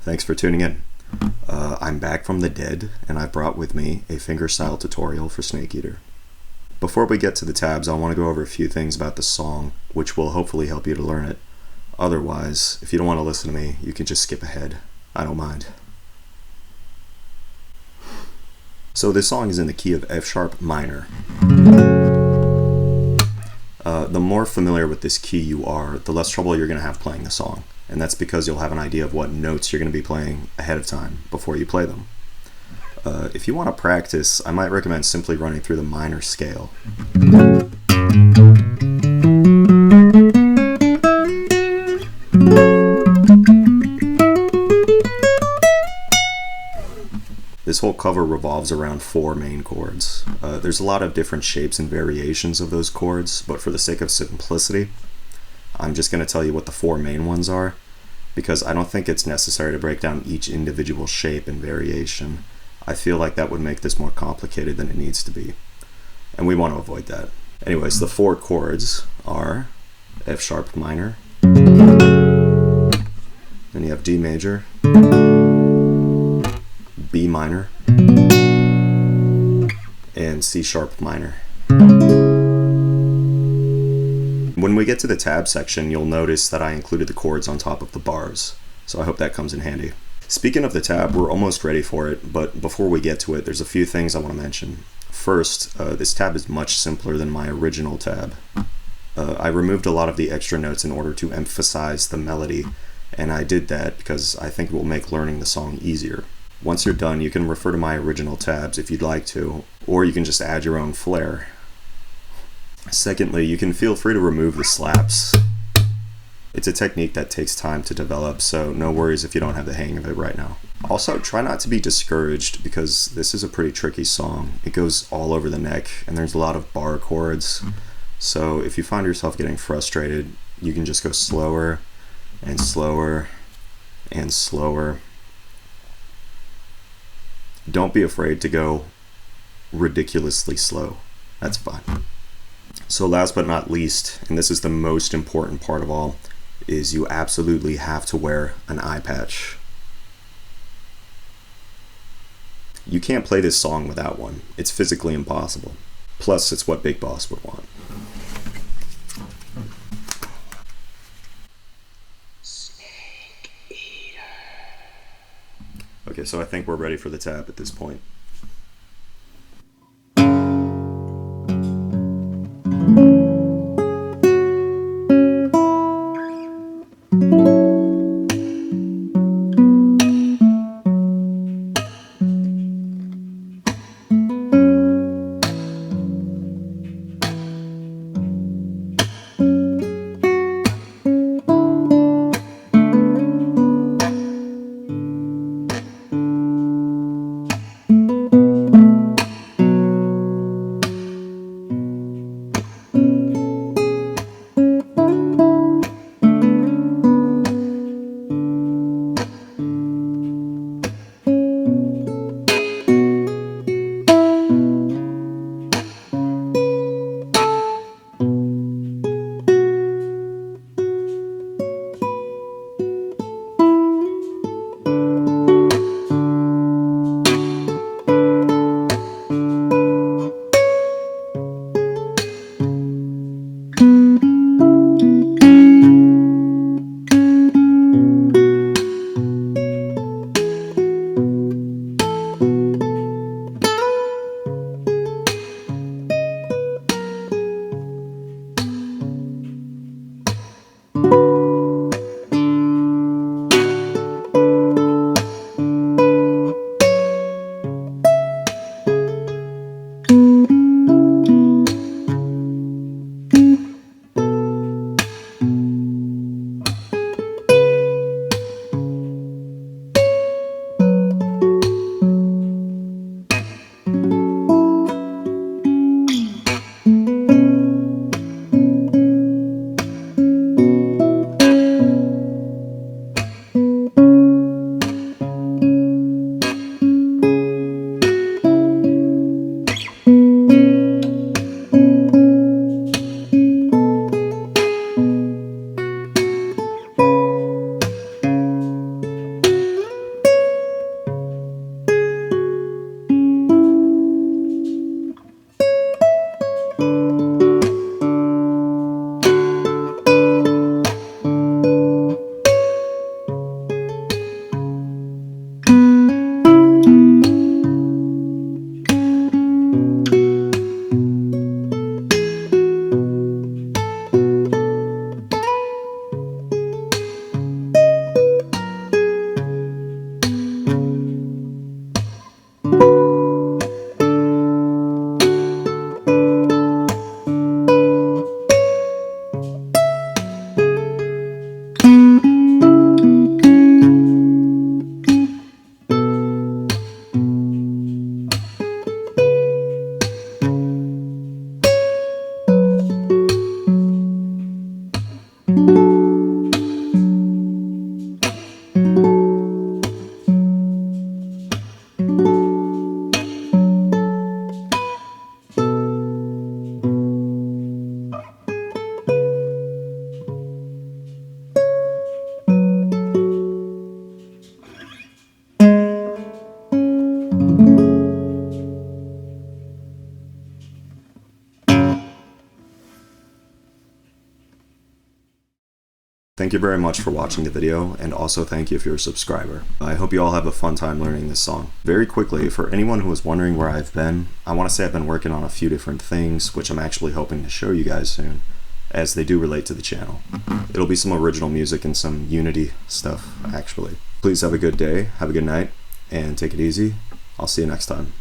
Thanks for tuning in. I'm back from the dead, and I brought with me a fingerstyle tutorial for Snake Eater. Before we get to the tabs, I want to go over a few things about the song, which will hopefully help you to learn it. Otherwise, if you don't want to listen to me, you can just skip ahead. I don't mind. So this song is in the key of F sharp minor. The more familiar with this key you are, the less trouble you're going to have playing the song. And that's because you'll have an idea of what notes you're going to be playing ahead of time before you play them. If you want to practice, I might recommend simply running through the minor scale. This whole cover revolves around 4 main chords. There's a lot of different shapes and variations of those chords, but for the sake of simplicity, I'm just going to tell you what the 4 main ones are, because I don't think it's necessary to break down each individual shape and variation. I feel like that would make this more complicated than it needs to be, and we want to avoid that. Anyways, the 4 chords are F sharp minor, then you have D major, B minor, and C sharp minor. When we get to the tab section, you'll notice that I included the chords on top of the bars, so I hope that comes in handy. Speaking of the tab, we're almost ready for it, but before we get to it, there's a few things I want to mention. First, this tab is much simpler than my original tab. I removed a lot of the extra notes in order to emphasize the melody, and I did that because I think it will make learning the song easier. Once you're done, you can refer to my original tabs if you'd like to, or you can just add your own flair. Secondly, you can feel free to remove the slaps. It's a technique that takes time to develop, so no worries if you don't have the hang of it right now. Also, try not to be discouraged because this is a pretty tricky song. It goes all over the neck, and there's a lot of bar chords. So if you find yourself getting frustrated, you can just go slower and slower and slower. Don't be afraid to go ridiculously slow. That's fine. So last but not least, and this is the most important part of all, is you absolutely have to wear an eye patch. You can't play this song without one. It's physically impossible. Plus, it's what Big Boss would want. Snake Eater. Okay, so I think we're ready for the tab at this point. Thank you very much for watching the video, and also thank you if you're a subscriber. I hope you all have a fun time learning this song. Very quickly, for anyone who was wondering where I've been, I want to say I've been working on a few different things, which I'm actually hoping to show you guys soon, as they do relate to the channel. It'll be some original music and some Unity stuff, actually. Please have a good day, have a good night, and take it easy. I'll see you next time.